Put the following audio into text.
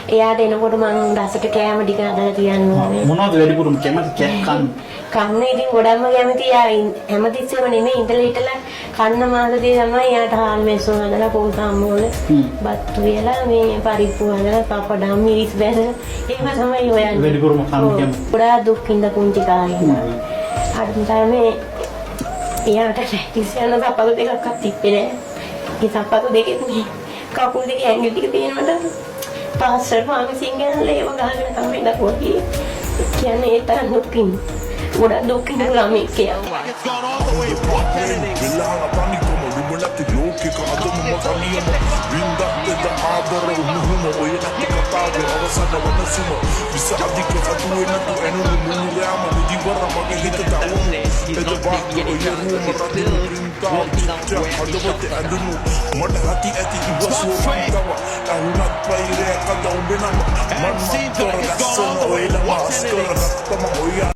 එයාට එනකොට මං රසට කෑම ටික හදලා තියන්න ඕනේ. මොනවද වැඩිපුරම කැමති කන්න? කන්න ඉතින් ගොඩක්ම කැමති. එයා හැමතිස්සෙම නෙමෙයි ඉඳලා හිටලා කන්න මාසදී තමයි එයාට හාල් මෙසු හදලා පොල්සම් වල බත්තු වෙලා මේ පරිප්පු හදලා පපඩම් මිරිස් බැලලා ඒව තමයි හොයන්නේ. වැඩිපුරම කන්න කැමති. ගොඩාක් දුක් විඳ පුංචි කාලේ. අර තමයි එයාට ප්‍රැක්ටිස් යන සප්පතු දෙකක් තිබ්බේ නෑ. ඒ සප්පතු දෙකෙත් මේ කකුල් දෙකේ ඇඟිලි ටික තියෙනවද? පාස්ටර් ෆාමසියෙන් ගහලා ඒව ගහගෙන තමයි දකුවගේ. කියන්නේ ඒ තරම් දුකින්. ගොඩක් දුකින් ළමයි කියලා.